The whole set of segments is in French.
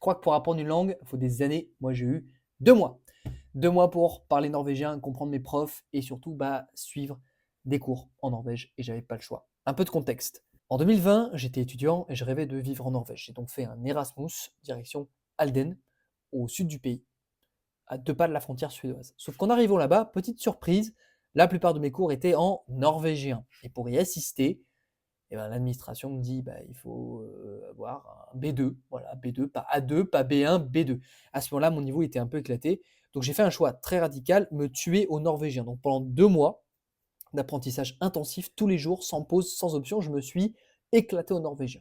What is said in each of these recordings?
crois que pour apprendre une langue, il faut des années. Moi, j'ai eu 2 mois. 2 mois pour parler norvégien, comprendre mes profs et surtout suivre des cours en Norvège et j'avais pas le choix. Un peu de contexte. En 2020, j'étais étudiant et je rêvais de vivre en Norvège. J'ai donc fait un Erasmus direction Halden, au sud du pays, à 2 pas de la frontière suédoise. Sauf qu'en arrivant là-bas, petite surprise, la plupart de mes cours étaient en norvégien. Et pour y assister, et ben, l'administration me dit il faut avoir un B2, voilà, B2, pas A2, pas B1, B2. À ce moment-là, mon niveau était un peu éclaté. Donc j'ai fait un choix très radical, me tuer au norvégien. Donc pendant 2 mois d'apprentissage intensif, tous les jours, sans pause, sans option, je me suis éclaté au norvégien.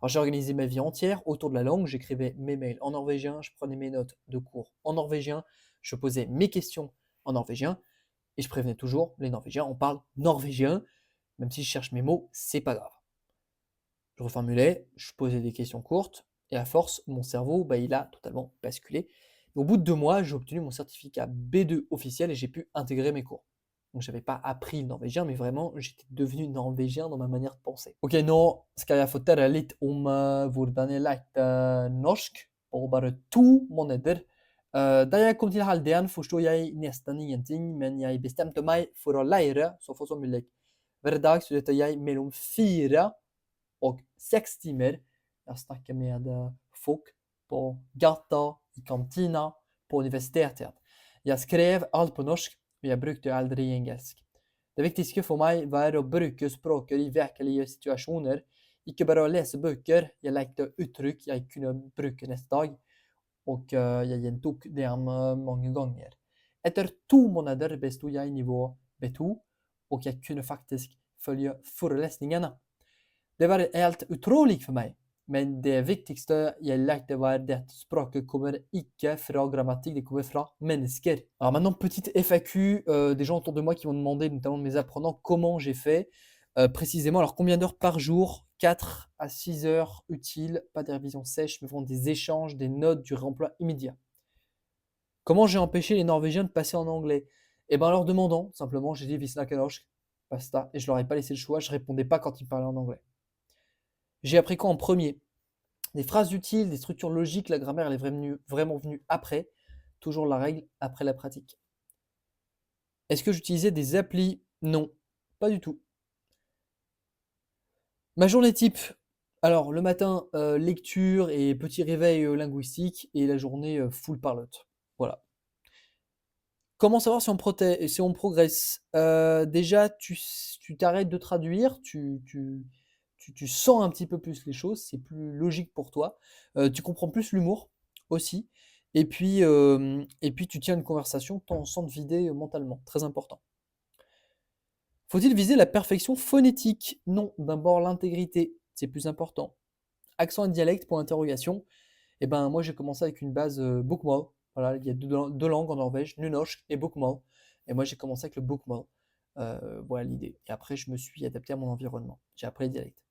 Alors j'ai organisé ma vie entière autour de la langue, j'écrivais mes mails en norvégien, je prenais mes notes de cours en norvégien, je posais mes questions en norvégien, et je prévenais toujours les Norvégiens, on parle norvégien, même si je cherche mes mots, c'est pas grave. Je reformulais, je posais des questions courtes, et à force, mon cerveau, il a totalement basculé. Au bout de 2 mois, j'ai obtenu mon certificat B2 officiel et j'ai pu intégrer mes cours. Donc j'avais pas appris le norvégien, mais vraiment, j'étais devenu norvégien dans ma manière de penser. Ok, nå skal jeg fortelle litt om hvordan jeg lærte norsk på bare 2 måneder. Da jeg kom til Halden, forsto jeg nesten ingenting, men jeg bestemte meg for å lære så fort som mulig. Hver dag studerte jeg mellom 4 og 6 timer. Jeg snakker med folk på gata, i kantina, på universitetet. Jeg skrev alt på norsk, og jeg brukte aldri engelsk. Det viktigste for meg var å bruke språket i virkelige situasjoner, ikke bare å lese bøker. Jeg lekte uttrykk jeg kunne bruke neste dag, og jeg gjentok dem mange ganger. Etter 2 måneder besto jeg nivå B2, og jeg kunne faktisk følge forelesningene. Det var helt utrolig for meg, men det viktigste jeg lærte var at språket kommer ikke fra grammatikk, det kommer fra mennesker. Alors maintenant, petite FAQ, des gens autour de moi qui m'ont demandé, notamment mes apprenants, comment j'ai fait précisément. Alors combien d'heures par jour? 4 à 6 heures utiles, pas des révisions sèches, mais vraiment des échanges, des notes, du réemploi immédiat. Comment j'ai empêché les Norvégiens de passer en anglais? Eh ben en leur demandant, simplement, j'ai dit «Vi snakker norsk», basta, et je leur ai pas laissé le choix, je répondais pas quand ils me parlaient en anglais. J'ai appris quoi en premier? Des phrases utiles, des structures logiques, la grammaire elle est vraiment venue après. Toujours la règle après la pratique. Est-ce que j'utilisais des applis? Non, pas du tout. Ma journée type. Alors le matin, lecture et petit réveil linguistique et la journée full parlotte. Voilà. Comment savoir si on progresse? Déjà, tu t'arrêtes de traduire, tu sens un petit peu plus les choses, c'est plus logique pour toi. Tu comprends plus l'humour aussi et puis tu tiens une conversation sans te vider, mentalement, très important. Faut-il viser la perfection phonétique? Non, d'abord l'intégrité, c'est plus important. Accent et dialecte, point d'interrogation. Et ben moi j'ai commencé avec une base bokmål. Voilà, il y a deux langues en Norvège, nynorsk et bokmål. Et moi j'ai commencé avec le bokmål. Voilà l'idée. Et après je me suis adapté à mon environnement. J'ai appris les dialectes.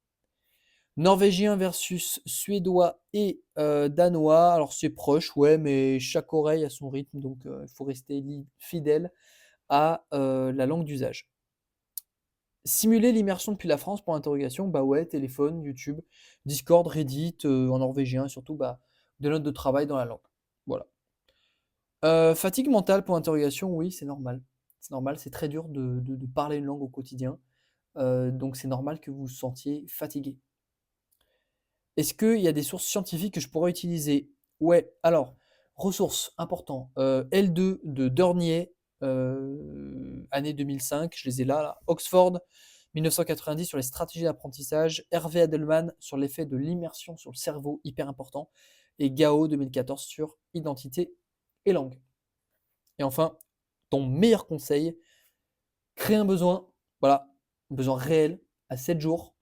Norvégien versus suédois et danois. Alors c'est proche, ouais, mais chaque oreille a son rythme, donc il faut rester fidèle à la langue d'usage. Simuler l'immersion depuis la France pour l'interrogation, bah ouais, téléphone, YouTube, Discord, Reddit, en norvégien, surtout des notes de travail dans la langue. Voilà. Fatigue mentale pour l'interrogation, oui, c'est normal. C'est normal, c'est très dur de parler une langue au quotidien. Donc c'est normal que vous vous sentiez fatigué. Est-ce qu'il y a des sources scientifiques que je pourrais utiliser? Ouais, alors, ressources, important. L2 de Dornier, année 2005, je les ai là. Oxford, 1990 sur les stratégies d'apprentissage. Hervé Adelman sur l'effet de l'immersion sur le cerveau, hyper important. Et Gao, 2014 sur identité et langue. Et enfin, ton meilleur conseil, créer un besoin, voilà, un besoin réel à 7 jours.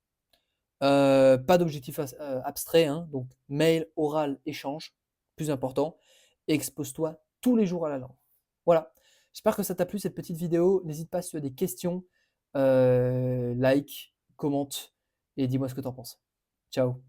Pas d'objectif abstrait, hein, donc mail, oral, échange, plus important. Et expose-toi tous les jours à la langue. Voilà. J'espère que ça t'a plu cette petite vidéo. N'hésite pas si tu as des questions, like, commente et dis-moi ce que tu en penses. Ciao.